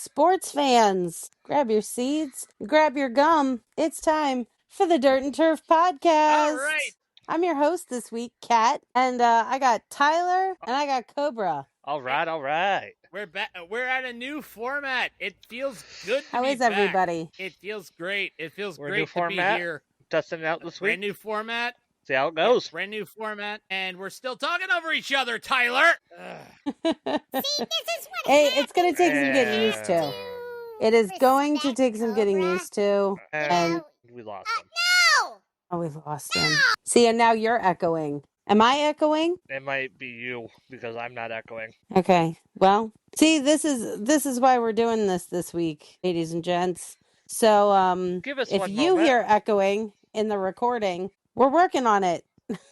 Sports fans, grab your seats, grab your gum. It's time for the Dirt and Turf podcast. All right. I'm your host this week, Kat, and I got Tyler and I got Cobra. All right. We're back. We're at a new format. It feels good to How be is back. everybody? It feels great. It feels We're a great new to format. be here. Testing it out this Brand week. new format. See how it goes. Brand new format, and we're still talking over each other, Tyler. See, this is what hey, it's going to take some getting used to. It is going to take some getting used to. And we lost him. Oh, we've lost him. See, and now you're echoing. Am I echoing? It might be you because I'm not echoing. Okay. Well, see, this is why we're doing this week, ladies and gents. So, Give us if one you moment. hear echoing in the recording, we're working on it.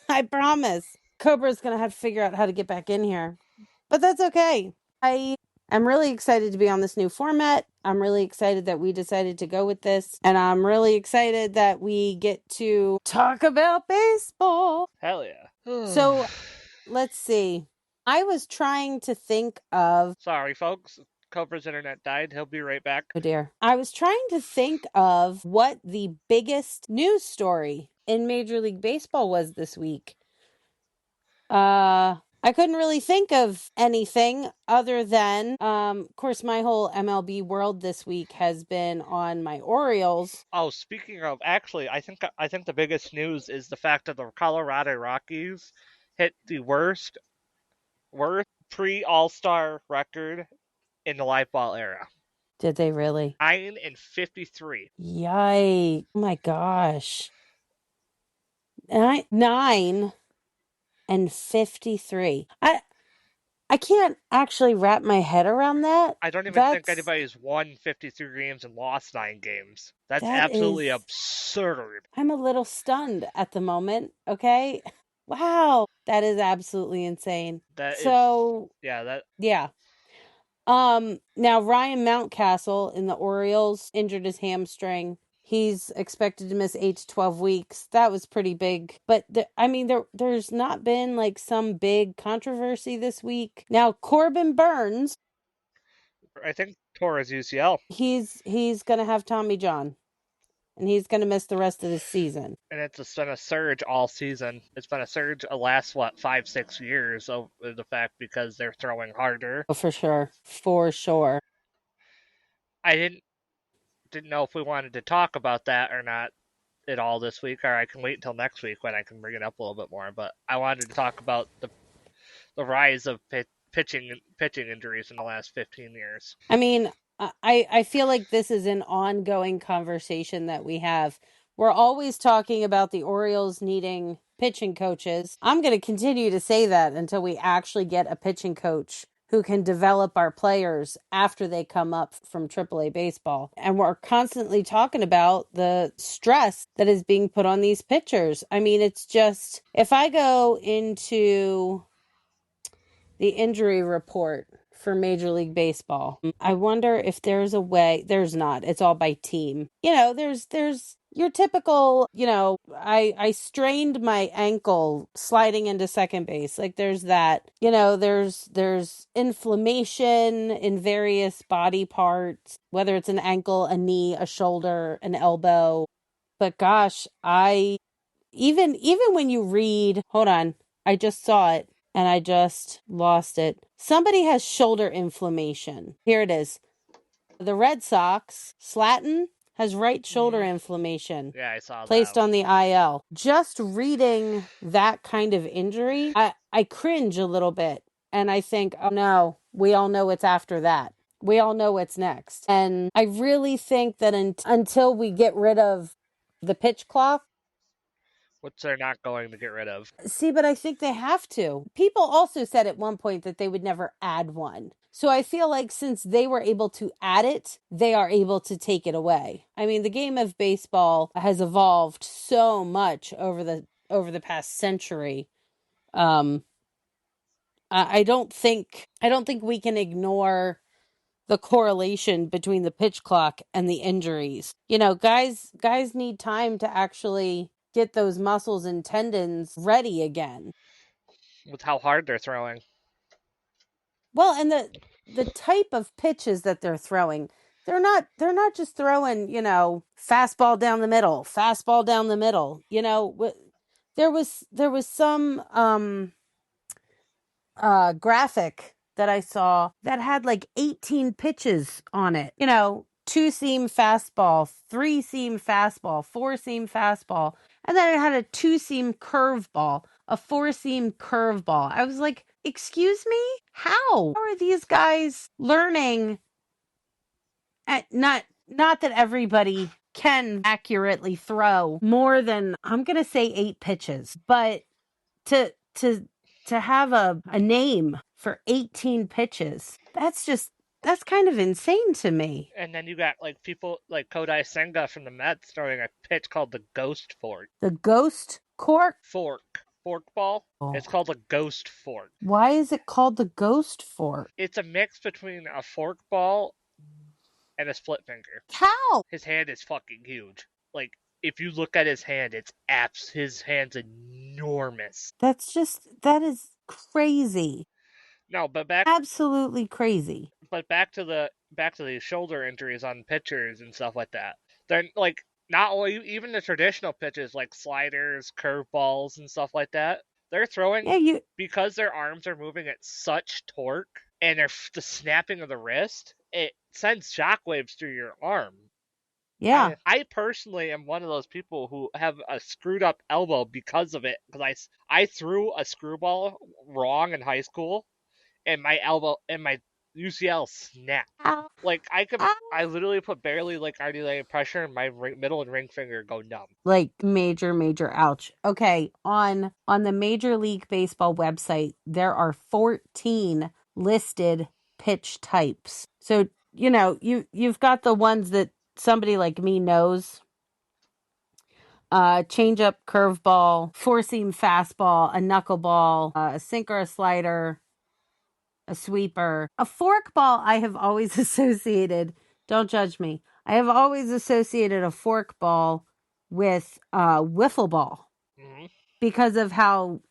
I promise. Cobra's going to have to figure out how to get back in here. But that's okay. I'm really excited to be on this new format. I'm really excited that we decided to go with this. And I'm really excited that we get to talk about baseball. Hell yeah. So, let's see. I was trying to think of... Sorry, folks. Cobra's internet died. He'll be right back. Oh, dear. I was trying to think of what the biggest news story in Major League Baseball was this week. I couldn't really think of anything other than, of course, my whole MLB world this week has been on my Orioles. Oh, speaking of, actually, I think the biggest news is the fact that the Colorado Rockies hit the worst pre-All-Star record in the live ball era. Did they really? 9-53. Yikes. Oh my gosh. 9-53. I can't actually wrap my head around that. I don't even think anybody's won 53 games and lost 9 games. That's absolutely absurd. I'm a little stunned at the moment, okay? Wow. That is absolutely insane. Yeah. Now Ryan Mountcastle in the Orioles injured his hamstring. He's expected to miss 8 to 12 weeks. That was pretty big. But, there's not been, like, some big controversy this week. Now, Corbin Burns... I think tore his UCL. He's going to have Tommy John. And he's going to miss the rest of the season. And it's been a surge all season. It's been a surge the last, 5-6 years of the fact because they're throwing harder. Oh, for sure. For sure. I didn't know if we wanted to talk about that or not at all this week, or I can wait until next week when I can bring it up a little bit more. But I wanted to talk about the rise of pitching injuries in the last 15 years. I mean, I feel like this is an ongoing conversation that we have. We're always talking about the Orioles needing pitching coaches. I'm going to continue to say that until we actually get a pitching coach who can develop our players after they come up from AAA baseball. And we're constantly talking about the stress that is being put on these pitchers. I mean, it's just, if I go into the injury report for Major League Baseball, I wonder if there's a way. There's not. It's all by team. There's your typical, I strained my ankle sliding into second base. Like, there's that. There's inflammation in various body parts, whether it's an ankle, a knee, a shoulder, an elbow. But gosh, even when you read, hold on, I just saw it. And I just lost it. Somebody has shoulder inflammation. Here it is. The Red Sox, Slatton, has right shoulder inflammation. Yeah, I saw that. Placed on the IL. Just reading that kind of injury, I cringe a little bit. And I think, oh no, we all know it's after that. We all know what's next. And I really think that until we get rid of the pitch clock, which they're not going to get rid of. See, but I think they have to. People also said at one point that they would never add one. So I feel like since they were able to add it, they are able to take it away. I mean, the game of baseball has evolved so much over the past century. I don't think we can ignore the correlation between the pitch clock and the injuries. Guys need time to actually get those muscles and tendons ready again. With how hard they're throwing. Well, and the type of pitches that they're throwing, they're not just throwing, fastball down the middle, fastball down the middle. There was some graphic that I saw that had like 18 pitches on it. Two seam fastball, three seam fastball, four seam fastball, and then it had a two seam curveball, a four seam curveball. I was like, excuse me? How are these guys learning not that everybody can accurately throw more than, I'm going to say, 8 pitches, but to to to have a name for 18 pitches, that's kind of insane to me. And then you got like people like Kodai Senga from the Mets throwing a pitch called the Ghost Fork. The ghost cork? Fork ball. Oh. It's called a Ghost Fork. Why is it called the ghost fork? It's a mix between a fork ball and a split finger. How? His hand is fucking huge. Like, if you look at his hand, his hand's enormous. That is crazy. No, but absolutely crazy. But back to the shoulder injuries on pitchers and stuff like that. They're like not only even the traditional pitches like sliders, curveballs, and stuff like that. They're throwing because their arms are moving at such torque and the snapping of the wrist, it sends shockwaves through your arm. Yeah. I personally am one of those people who have a screwed up elbow because of it. Because I threw a screwball wrong in high school, and my elbow and my UCL snapped. Ow. Like I literally put barely like articulated pressure, and my middle and ring finger go numb. Like major ouch. Okay, on the Major League Baseball website, there are 14 listed pitch types. So you've got the ones that somebody like me knows. Changeup, curveball, four seam fastball, a knuckleball, a sinker, a slider, a sweeper. A forkball I have always associated, don't judge me, I have always associated a forkball with wiffle ball. Mm-hmm. Because of how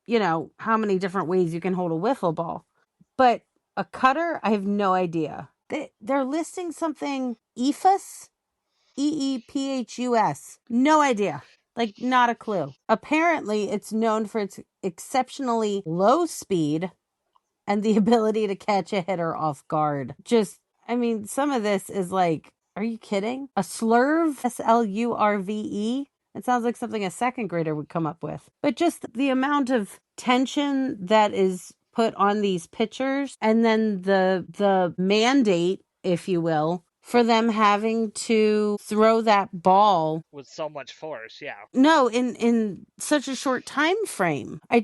many different ways you can hold a wiffle ball. But a cutter, I have no idea. They're listing something EPHUS, EEPHUS. No idea. Like, not a clue. Apparently, it's known for its exceptionally low speed and the ability to catch a hitter off guard. Some of this is like, are you kidding? A slurve, SLURVE? It sounds like something a second grader would come up with. But just the amount of tension that is put on these pitchers, and then the mandate, if you will, for them having to throw that ball with so much force, yeah. No, in such a short time frame. I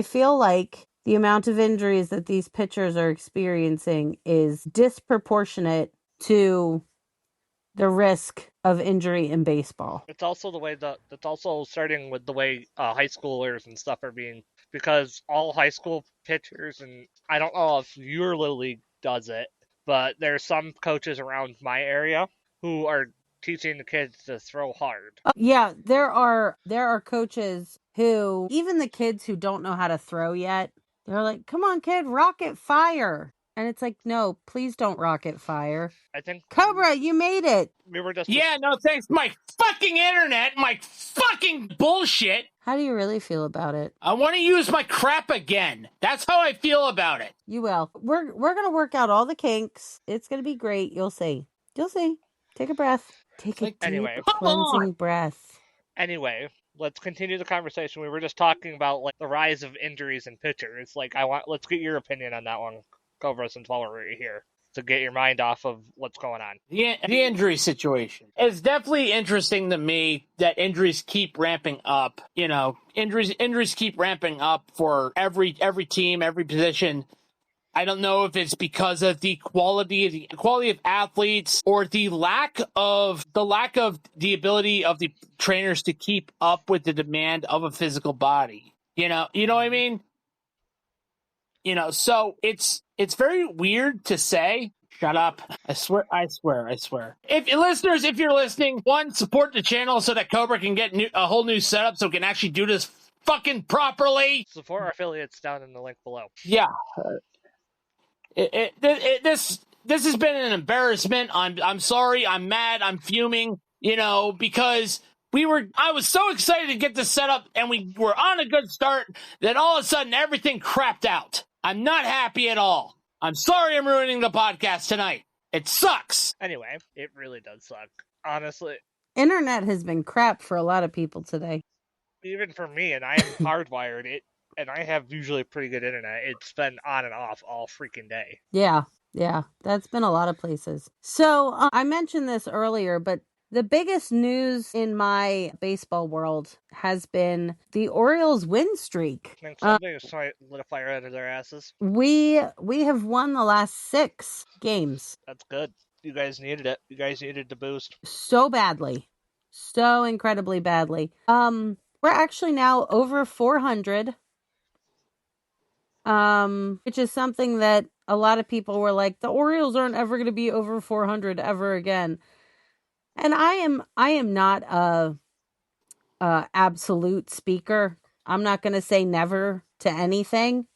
feel like the amount of injuries that these pitchers are experiencing is disproportionate to the risk of injury in baseball. It's also it's also starting with the way high schoolers and stuff are being, because all high school pitchers, and I don't know if your little league does it, but there's some coaches around my area who are teaching the kids to throw hard. Yeah, there are coaches who, even the kids who don't know how to throw yet, they're like, "Come on, kid, rocket fire." And it's like, no, please don't rocket fire. I think Cobra, you made it. We were just no thanks to my fucking internet, my fucking bullshit. How do you really feel about it? I want to use my crap again. That's how I feel about it. You will. We're gonna work out all the kinks. It's gonna be great. You'll see. Take a breath. Take a deep cleansing breath. Anyway, let's continue the conversation. We were just talking about like the rise of injuries in pitchers. Like let's get your opinion on that one, Cobra, since while we're here, to get your mind off of what's going on. The injury situation. It's definitely interesting to me that injuries keep ramping up. Injuries keep ramping up for every team, every position. I don't know if it's because of the quality of athletes or the lack of the ability of the trainers to keep up with the demand of a physical body. You know what I mean? So it's very weird to say. Shut up. I swear. If you're listening, one, support the channel so that Cobra can get a whole new setup so it can actually do this fucking properly. Support our affiliates down in the link below. Yeah. This has been an embarrassment. I'm sorry. I'm mad. I'm fuming. Because I was so excited to get this set up, and we were on a good start. Then all of a sudden, everything crapped out. I'm not happy at all. I'm sorry. I'm ruining the podcast tonight. It sucks. Anyway, it really does suck. Honestly, Internet has been crap for a lot of people today. even for me, and I'm hardwired it, and I have usually pretty good internet. It's been on and off all freaking day. Yeah, that's been a lot of places. So I mentioned this earlier, but the biggest news in my baseball world has been the Orioles win streak. I think something is trying to lit a fire under their asses. We have won the last 6 games. That's good. You guys needed it. You guys needed the boost so badly, so incredibly badly. We're actually now over 400. Which is something that a lot of people were like, the Orioles aren't ever going to be over 400 ever again. And I am not a absolute speaker. I'm not going to say never to anything.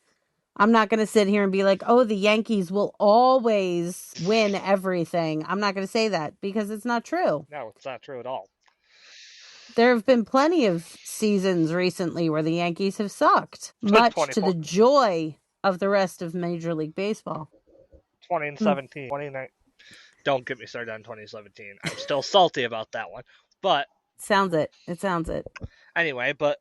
I'm not going to sit here and be like, oh, the Yankees will always win everything. I'm not going to say that because it's not true. No, it's not true at all. There have been plenty of seasons recently where the Yankees have sucked, much to the joy of the rest of Major League Baseball. 2017, 29. Don't get me started on 2017. I'm still salty about that one. But It sounds it. Anyway, but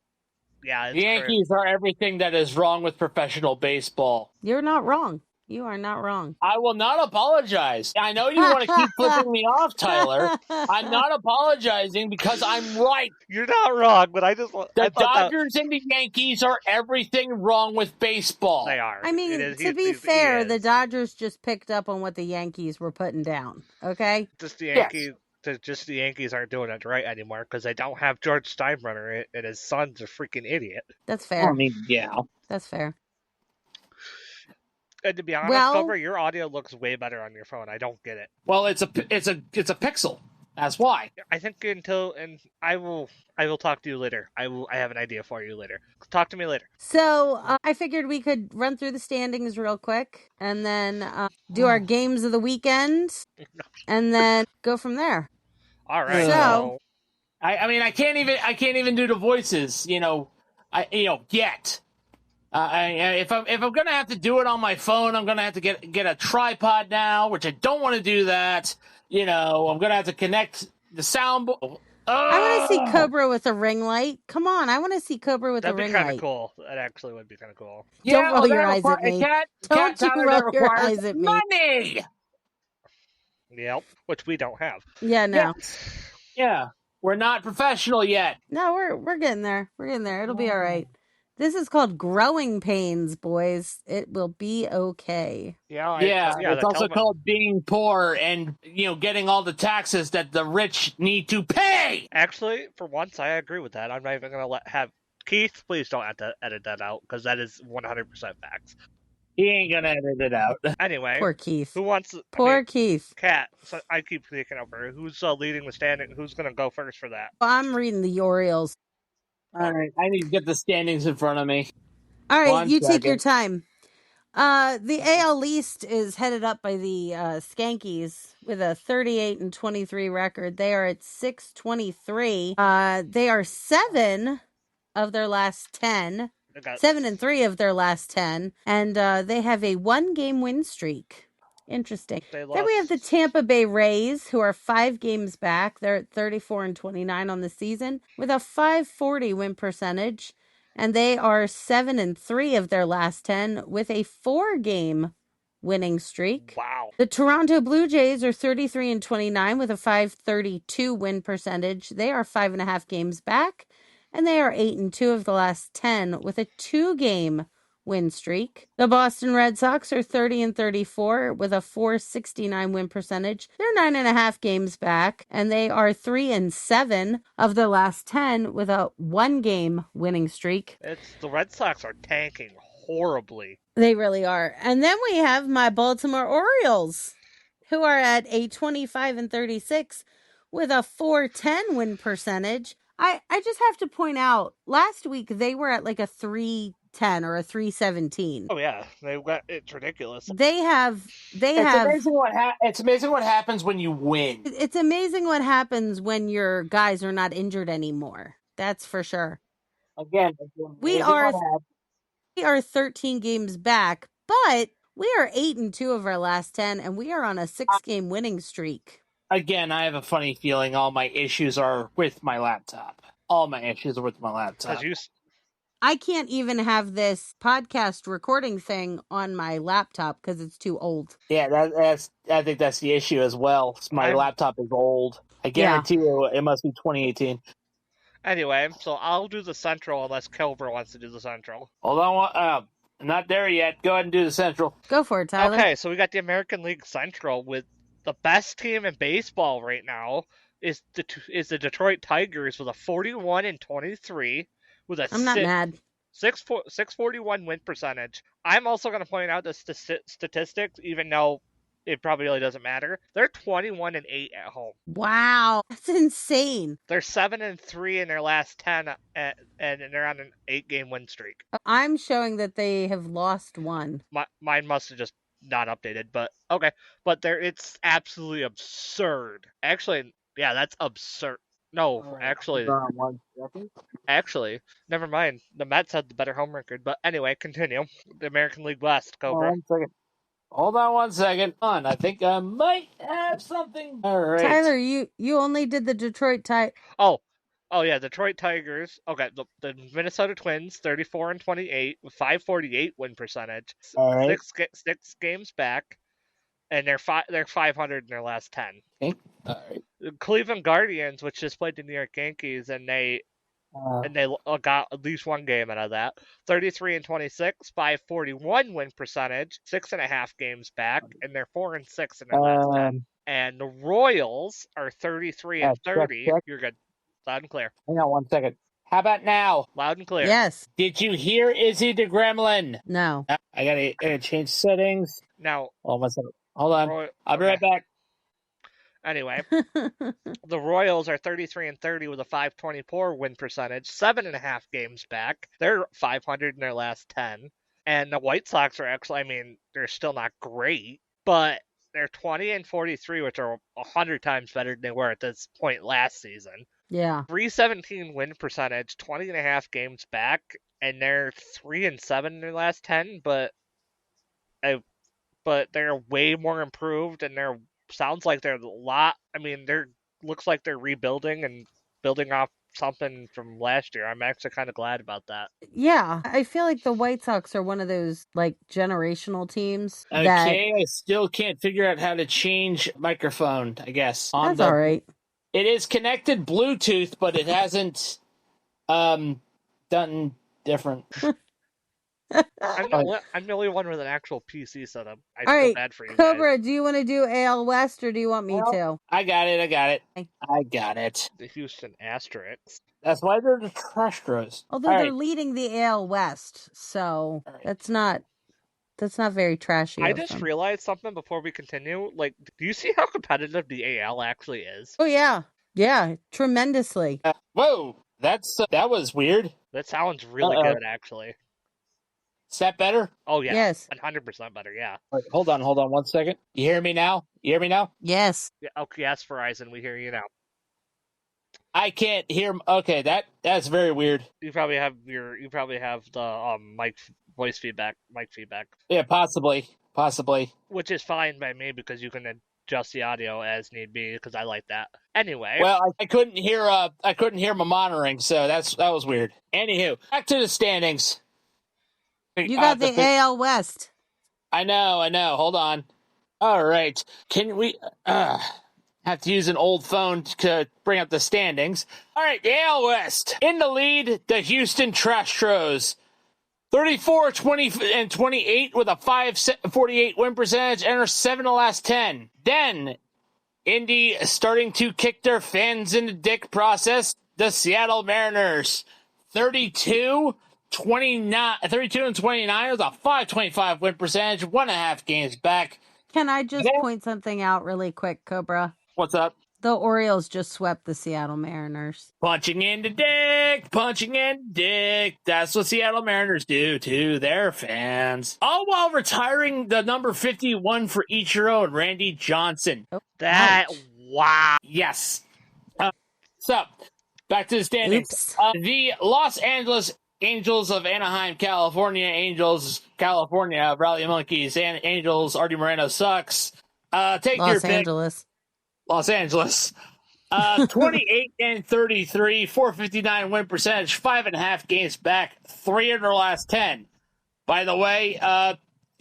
yeah, the Yankees are everything that is wrong with professional baseball. You're not wrong. You are not wrong. I will not apologize. I know you want to keep flipping me off, Tyler. I'm not apologizing because I'm right. You're not wrong, but I just the Dodgers and the Yankees are everything wrong with baseball. They are. I mean, to be fair, the Dodgers just picked up on what the Yankees were putting down. Okay, just the Yankees. Yes. Just the Yankees aren't doing it right anymore because they don't have George Steinbrenner, and his son's a freaking idiot. That's fair. I mean, yeah, that's fair. And to be honest, Cobra, your audio looks way better on your phone. I don't get it. Well, it's a Pixel. That's why. I think I will talk to you later. I have an idea for you later. Talk to me later. So I figured we could run through the standings real quick and then do our games of the weekend and then go from there. All right. So I mean, I can't even do the voices. Yet. If I'm gonna have to do it on my phone, I'm gonna have to get a tripod now, which I don't want to do that. I'm gonna have to connect the soundboard. I want to see Cobra with a ring light. Come on, I want to see Cobra with a ring light. That'd be kind of cool. That actually would be kind of cool. Yeah, don't roll your eyes at me. Don't you roll your eyes at me. Money. Yep, which we don't have. Yeah, no. Yeah, we're not professional yet. No, we're getting there. We're getting there. It'll be all right. This is called growing pains, boys. It will be okay. Yeah, it's also called being poor and, getting all the taxes that the rich need to pay. Actually, for once, I agree with that. I'm not even going to have Keith, please don't have to edit that out because that is 100% facts. He ain't going to edit it out. Anyway. Poor Keith. Who wants... Keith. Kat, so I keep thinking over who's leading the standing. Who's going to go first for that? Well, I'm reading the Orioles. All right, I need to get the standings in front of me. All right, you take your time. The AL East is headed up by the Skankies with a 38-23 record. They are at 623. They are 7 of their last 10. 7-3 of their last 10, and they have a 1-game win streak. Interesting. Then we have the Tampa Bay Rays, who are 5 games back. They're at 34-29 on the season with a .540 win percentage. And they are 7-3 of their last 10 with a 4-game winning streak. Wow. The Toronto Blue Jays are 33-29 with a .532 win percentage. They are 5.5 games back. And they are 8-2 of the last 10 with a 2-game win streak. The Boston Red Sox are 30-34 with a .469 win percentage. They're 9.5 games back, and they are 3-7 of the last 10 with a 1-game winning streak. The Red Sox are tanking horribly. They really are. And then we have my Baltimore Orioles, who are at a 25-36 with a .410 win percentage. I just have to point out, last week they were at like a 3 310 or a 317. Oh yeah, it's ridiculous. It's amazing what happens when you win. It's amazing what happens when your guys are not injured anymore. That's for sure. Again, We are 13 games back, but we are 8-2 of our last 10, and we are on a 6-game winning streak. Again, I have a funny feeling all my issues are with my laptop. All my issues are with my laptop. I can't even have this podcast recording thing on my laptop because it's too old. Yeah, I think that's the issue as well. My laptop is old. I guarantee you it must be 2018. Anyway, so I'll do the Central unless Cobra wants to do the Central. Hold on, I'm not there yet. Go ahead and do the Central. Go for it, Tyler. Okay, so we got the American League Central with the best team in baseball right now is the Detroit Tigers with a 41-23 with a I'm not mad. 641 win percentage. I'm also going to point out the statistics, even though it probably really doesn't matter. They're 21-8 at home. Wow, that's insane. They're 7-3 in their last 10, and they're on an 8-game win streak. I'm showing that they have lost one. Mine must have just not updated, but okay. But it's absolutely absurd. Actually, yeah, that's absurd. No, actually, never mind. The Mets had the better home record. But anyway, continue. The American League West, Cobra. Hold on one second. I think I might have something. All right. Tyler, you only did the Detroit Tigers. Oh yeah, Detroit Tigers. Okay, the Minnesota Twins, 34-28 with 548 win percentage. All right. Six games back, and they're 500 in their last 10. Okay. All right. The Cleveland Guardians, which just played the New York Yankees, and they got at least one game out of that. 33-26, 541 win percentage, 6.5 games back, and they're 4-6 in their last 10. And the Royals are 33-30. Check. You're good. Loud and clear. Hang on 1 second. How about now? Loud and clear. Yes. Did you hear Izzy the Gremlin? No. I gotta change settings. Now. Hold on. I'll be right back. Anyway, the Royals are 33-30 with a 524 win percentage, 7.5 games back. They're 500 in their last 10. And the White Sox are actually, they're still not great, but they're 20-43, which are 100 times better than they were at this point last season. Yeah. 317 win percentage, 20.5 games back, and they're 3-7 in their last 10, but they're way more improved, and sounds like they're a lot. Looks like they're rebuilding and building off something from last year. I'm actually kind of glad about that. Yeah, I feel like the White Sox are one of those generational teams. Okay, I still can't figure out how to change microphone, I guess. That's all right. It is connected Bluetooth, but it hasn't done different. I'm the only one with an actual PC setup. I feel bad for you Cobra, guys. do you want to do AL West or do you want me to? I got it. The Houston Asterisks. That's why they're the Astros. Although they're leading the AL West, so that's not very trashy. I just realized something before we continue. Do you see how competitive the AL actually is? Oh yeah, tremendously. Whoa, that was weird. That sounds really good, actually. Is that better? Oh yeah, yes, 100% better. Yeah. Wait, hold on 1 second. You hear me now? Yes. Yeah. Okay, yes, Verizon, we hear you now. I can't hear. Okay, that's very weird. You probably have the mic feedback. Yeah, possibly. Which is fine by me because you can adjust the audio as need be because I like that. Anyway. Well, I couldn't hear. I couldn't hear my monitoring, so that was weird. Anywho, back to the standings. You got the AL West. I know. Hold on. All right. Can we have to use an old phone to bring up the standings? All right, the AL West. In the lead, the Houston Astros. 34-20-28 with a 548 win percentage and are 7 in the last 10. Then, Indy starting to kick their fans in the dick process. The Seattle Mariners. 32-29 with a 525 win percentage, 1.5 games back. Can I just point something out really quick, Cobra? What's up? The Orioles just swept the Seattle Mariners. Punching in the dick, punching in the dick. That's what Seattle Mariners do to their fans. All while retiring the number 51 for Ichiro and Randy Johnson. Oh, That, ouch. wow. Yes. So, back to the standings. Oops. The Los Angeles Angels of Anaheim, California. Angels, California. Rally Monkeys. And Angels. Artie Moreno sucks. Take your Los pick. Angeles. Los Angeles. 28 and 33, 459 win percentage, 5.5 games back, 3 in their last 10. By the way,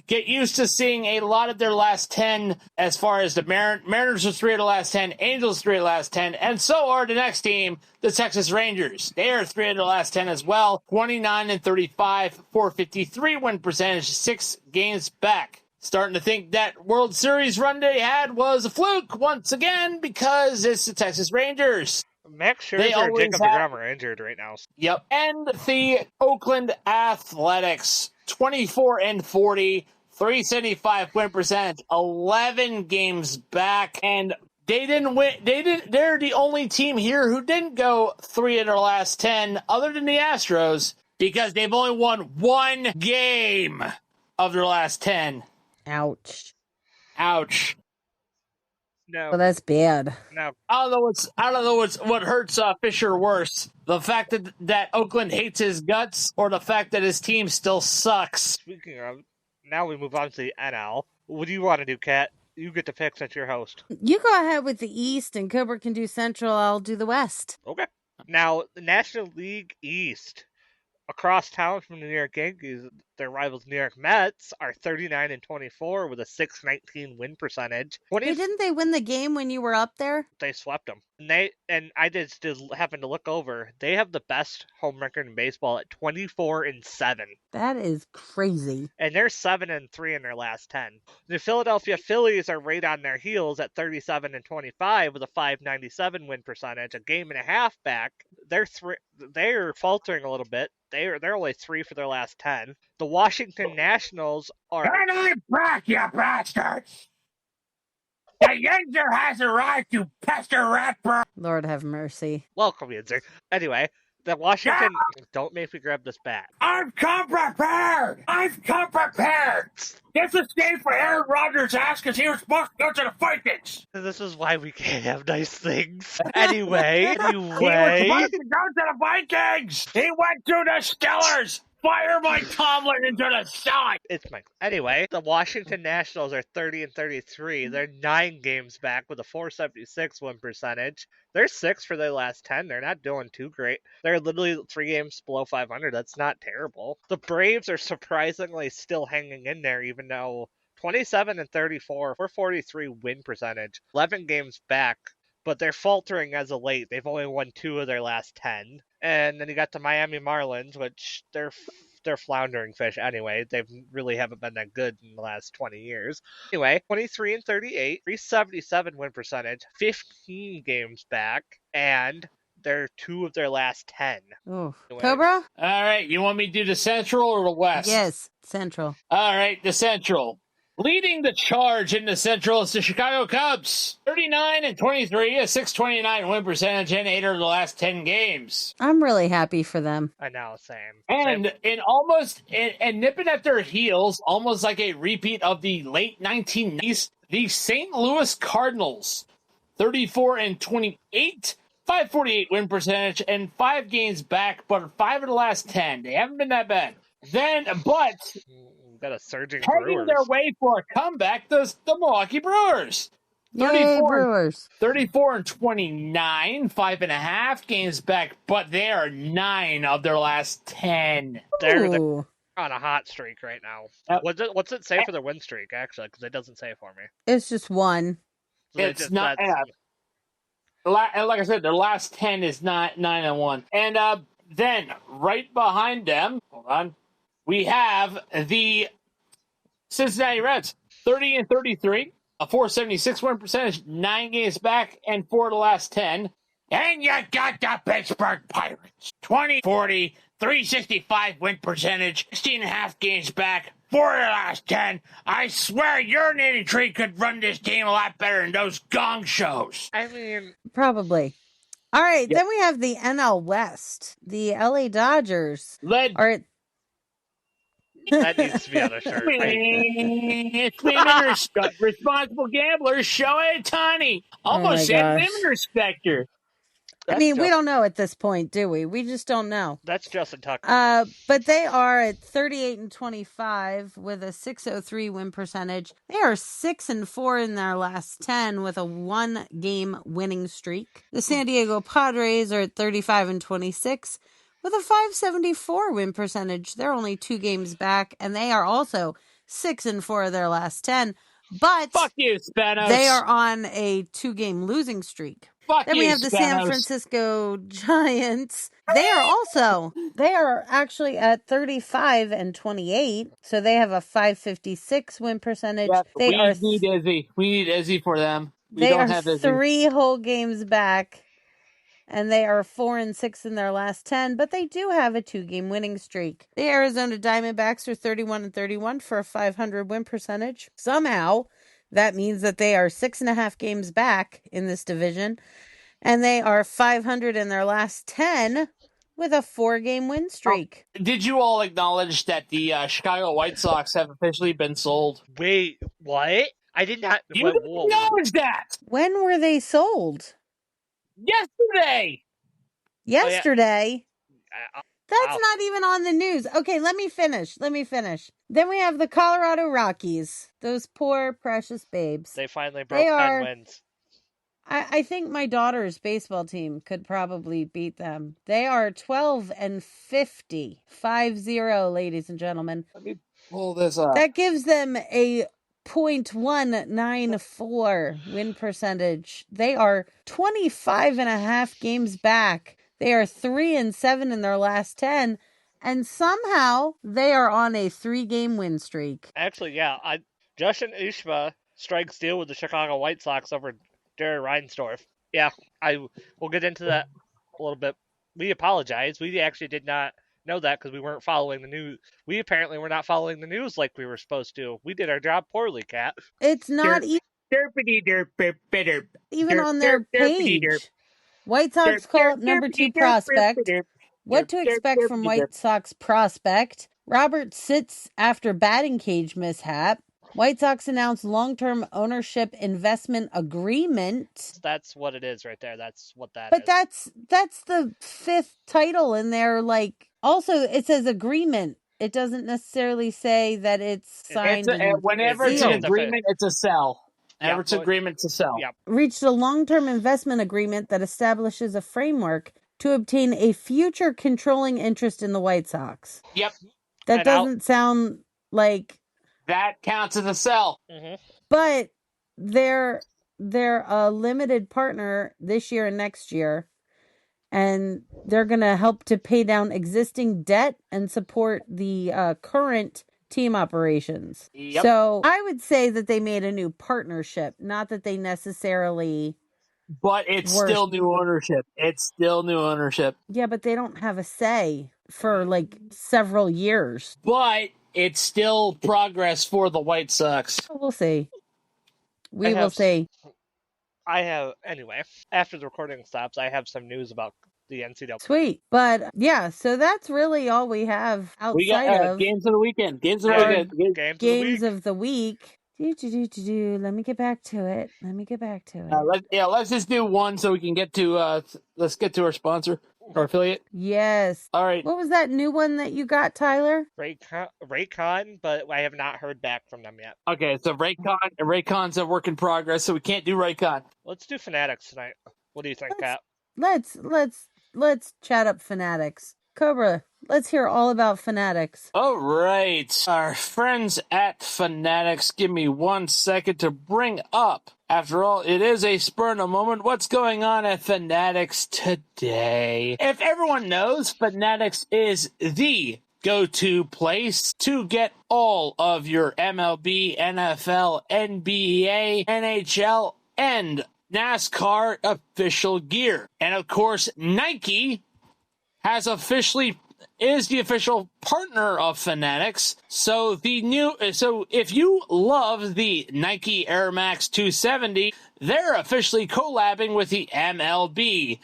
get used to seeing a lot of their last 10 as far as the Mariners are 3 of the last 10, Angels 3 of the last 10, and so are the next team, the Texas Rangers. They are 3 of the last 10 as well, 29 and 35, 453 win percentage, 6 games back. Starting to think that World Series run they had was a fluke once again because it's the Texas Rangers. Max They Scherzer and always Jacob have- DeGrom are injured right now. Yep. And the Oakland Athletics, 24 and 40, 375 win percentage, 11 games back, and they didn't win. They're the only team here who didn't go 3 in their last 10, other than the Astros, because they've only won 1 game of their last 10. Ouch. Ouch. No, Well, that's bad. no. I don't know what hurts Fisher worse. The fact that Oakland hates his guts or the fact that his team still sucks. Speaking of, now we move on to the NL. What do you want to do, Kat? You get to pick since you're host. You go ahead with the East, and Cobra can do Central. I'll do the West. Okay. Now, the National League East. Across town from the New York Yankees, their rivals New York Mets are 39 and 24 with a 619 win percentage. Hey, didn't they win the game when you were up there? They swept them. And I just happened to look over. They have the best home record in baseball at 24 and 7. That is crazy. And they're 7 and 3 in their last 10. The Philadelphia Phillies are right on their heels at 37 and 25 with a 597 win percentage, a game and a half back. They're faltering a little bit. They're only 3 for their last 10. The Washington Nationals are. And I'm back, you bastards! The Yinzer has arrived, you pester rat bird! Lord have mercy. Welcome, Yinzer. Anyway, the Washington. Don't make me grab this bat. I've come prepared! I've come prepared! This was saved for Aaron Rodgers' ass because he was supposed to go to the Vikings! This is why we can't have nice things. Anyway. He was supposed to go to the Vikings! He went to the Steelers! Fire Mike Tomlin into the sun! It's Mike. Anyway, the Washington Nationals are 30 and 33. They're 9 games back with a 476 win percentage. They're 6 for their last 10. They're not doing too great. They're literally 3 games below 500. That's not terrible. The Braves are surprisingly still hanging in there, even though 27 and 34, 443 win percentage, 11 games back. But they're faltering as of late. They've only won 2 of their last 10. And then you got the Miami Marlins, which they're floundering fish anyway. They really haven't been that good in the last 20 years. Anyway, 23 and 38, 377 win percentage, 15 games back, and they're 2 of their last 10. Oh, Anyway. Cobra? All right, you want me to do the Central or the West? Yes, Central. All right, the Central. Leading the charge in the Central is the Chicago Cubs. 39 and 23, a 629 win percentage in 8 of the last 10 games. I'm really happy for them. I know, same. And nipping at their heels, almost like a repeat of the late 1990s, the St. Louis Cardinals. 34 and 28, 548 win percentage, and 5 games back, but 5 of the last 10. They haven't been that bad. But We've got a surging heading Brewers. their way for a comeback, the Milwaukee Brewers. Yay, Brewers. 34 and 29, 5.5 games back, but they are 9 of their last 10. They're Ooh. on a hot streak right now. Yep. What's it say for their win streak, actually? Because it doesn't say for me. It's just one. So they It's not. that's- And like I said, their last 10 is not 9 and 1. And then right behind them, hold on, we have the Cincinnati Reds, 30 and 33, a 476 win percentage, 9 games back, and 4 of the last 10. And you got the Pittsburgh Pirates, 20, 40, 365 win percentage, 16.5 games back, 4 of the last 10. I swear your nitty tree could run this team a lot better than those gong shows. I mean, Probably. All right, Yep. then we have the NL West. The LA Dodgers Led. are at that needs to be on a shirt. It's responsible gamblers show it, Tony. Almost my said gosh. limit respecter. I mean, we don't know at this point, do we? We just don't know. That's Justin Tucker. But they are at 38-25 with a .603 win percentage. They are 6-4 in their last 10 with a 1-game winning streak. The San Diego Padres are at 35-26 with a .574 win percentage. They're only 2 games back, and they are also 6-4 of their last 10. But fuck you, Spanos. They are on a 2-game losing streak. Fuck then you, we have the Spanos. San Francisco Giants. They are actually at 35-28, so they have a .556 win percentage. Yep, We need Izzy. We need Izzy for them. We they don't are have Izzy. 3 whole games back, and they are 4-6 in their last 10, but they do have a 2-game winning streak. The Arizona Diamondbacks are 31-31 for a .500 win percentage. Somehow, that means that they are 6.5 games back in this division, and they are .500 in their last 10 with a 4-game win streak. Did you all acknowledge that the Chicago White Sox have officially been sold? Wait, what? I did not. You didn't acknowledge that! When were they sold? Yesterday! Yesterday? That's Wow. not even on the news. Okay, let me finish. Then we have the Colorado Rockies. Those poor, precious babes. They finally broke 10 wins. I think my daughter's baseball team could probably beat them. They are 12-50. 5-0, ladies and gentlemen. Let me pull this up. That gives them a .194 win percentage. They are 25.5 games back. They are 3-7 in their last 10, and somehow they are on a 3-game win streak. Actually, yeah, Justin Ishma strikes deal with the Chicago White Sox over Jerry Reinsdorf. Yeah, we'll get into that a little bit. We apologize. We actually did not know that because we weren't following the news. We apparently were not following the news like we were supposed to. We did our job poorly, Kat. It's not even on their page. White Sox call up number 2 prospect. What to expect from White Sox prospect? Robert sits after batting cage mishap. White Sox announced long-term ownership investment agreement. That's what it is right there. That's what that is. But that's the 5th title in there. Also, it says agreement. It doesn't necessarily say that it's signed. Whenever it's an agreement, it's a sell. Whenever it's an agreement, it's a sell. Yep. Reached a long-term investment agreement that establishes a framework to obtain a future controlling interest in the White Sox. Yep. That doesn't sound like... That counts as a sell. Mm-hmm. But they're a limited partner this year and next year, and they're going to help to pay down existing debt and support the current team operations. Yep. So I would say that they made a new partnership, not that they necessarily... But it's still new ownership. Yeah, but they don't have a say for several years. But it's still progress for the White Sox. We'll see. We will see. Anyway, after the recording stops, I have some news about the NCAA. Sweet. But yeah, so that's really all we have outside we got, of games of the weekend. Games of the week. Let me get back to it. Let's just do one so we can get to let's get to our sponsor, our affiliate. Yes. All right. What was that new one that you got, Tyler? Raycon, but I have not heard back from them yet. Okay, so Raycon's a work in progress, so we can't do Raycon. Let's do Fanatics tonight. What do you think, Kat? Let's chat up Fanatics. Cobra, let's hear all about Fanatics. All right. Our friends at Fanatics, give me 1 second to bring up. After all, it is a spur in a moment. What's going on at Fanatics today? If everyone knows, Fanatics is the go-to place to get all of your MLB, NFL, NBA, NHL, and NASCAR official gear. And of course, Nike has officially is the official partner of Fanatics. So if you love the Nike Air Max 270, they're officially collabing with the MLB.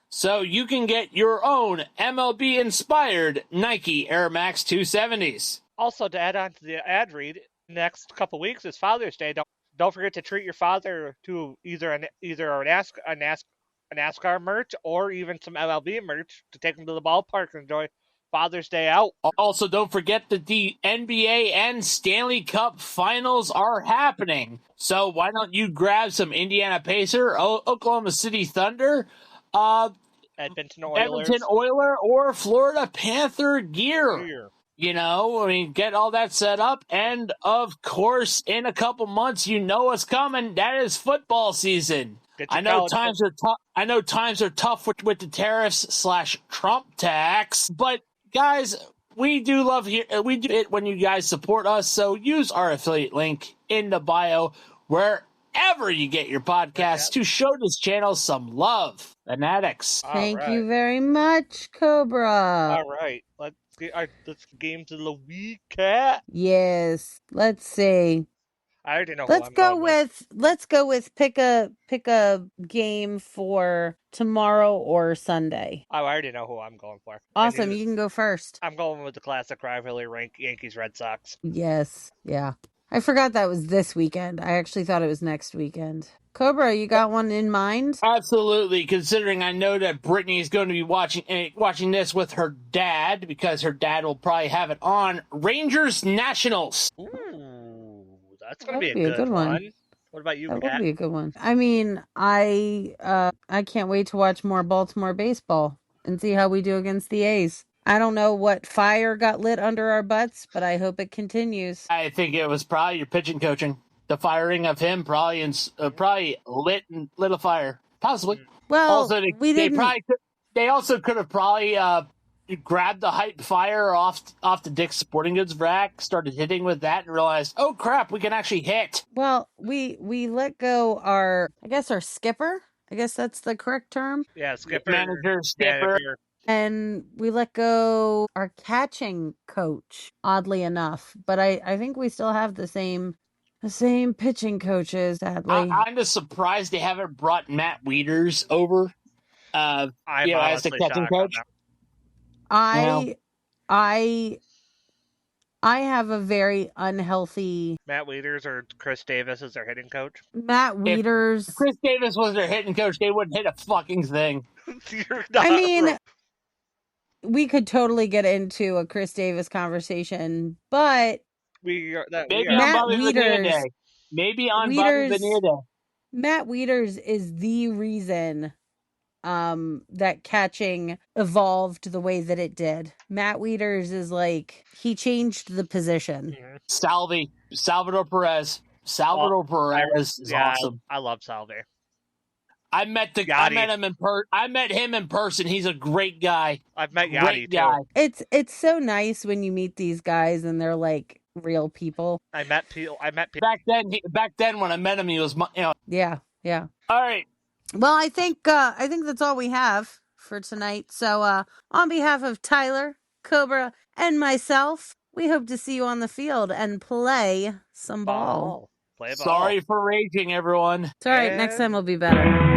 So you can get your own MLB inspired Nike Air Max 270s. Also, to add on to the ad read, next couple weeks is Father's Day. Don't forget to treat your father to either a NASCAR merch or even some MLB merch to take him to the ballpark and enjoy Father's Day out. Also, don't forget that the NBA and Stanley Cup finals are happening. So why don't you grab some Indiana Pacer, Oklahoma City Thunder, Edmonton Oilers, or Florida Panther gear. You know, I mean, get all that set up. And, of course, in a couple months, you know what's coming. That is football season. I know times are tough with the tariffs / Trump tax. But, guys, we do love we do it when you guys support us. So use our affiliate link in the bio wherever you get your podcasts to show this channel some love. Fanatics. Thank you very much, Cobra. All right. Let's get games of the week, Cat. Yes. Let's see. I already know. Let's go with pick a game for tomorrow or Sunday. I already know who I'm going for. Awesome, you can go first. I'm going with the classic rivalry, Yankees Red Sox. Yes, yeah. I forgot that was this weekend. I actually thought it was next weekend. Cobra, you got one in mind? Absolutely, considering I know that Brittany is going to be watching this with her dad, because her dad will probably have it on. Rangers Nationals. Ooh, that's going to be a good one. What about you, Kat? That would be a good one. I mean, I can't wait to watch more Baltimore baseball and see how we do against the A's. I don't know what fire got lit under our butts, but I hope it continues. I think it was probably your pitching coaching. The firing of him probably lit a fire. Possibly. Well, also, they also could have probably grabbed the hype fire off the Dick's Sporting Goods rack, started hitting with that, and realized, oh crap, we can actually hit. Well, we let go our skipper. I guess that's the correct term. Yeah, skipper. Skipper. And we let go our catching coach, oddly enough. But I think we still have the same pitching coaches, sadly. I'm just surprised they haven't brought Matt Wieters over as the catching coach. I have a very unhealthy... Matt Wieters or Chris Davis as their hitting coach? Matt Wieters... If Chris Davis was their hitting coach, they wouldn't hit a fucking thing. I mean, we could totally get into a Chris Davis conversation, but... Maybe on Bobby Bonilla Day. Maybe on Bobby Bonilla Day. Matt Wieters is the reason that catching evolved the way that it did. Matt Wieters is like, he changed the position. Salvador Perez. Perez is awesome. I love Salvi. I met him in person. He's a great guy. I've met Yachty too. It's so nice when you meet these guys and they're like real people. I met people. Back then when I met him, he was Yeah. All right. Well, I think that's all we have for tonight. So, on behalf of Tyler, Cobra, and myself, we hope to see you on the field and play some ball. Play ball. Sorry for raging, everyone. It's all right. Next time will be better.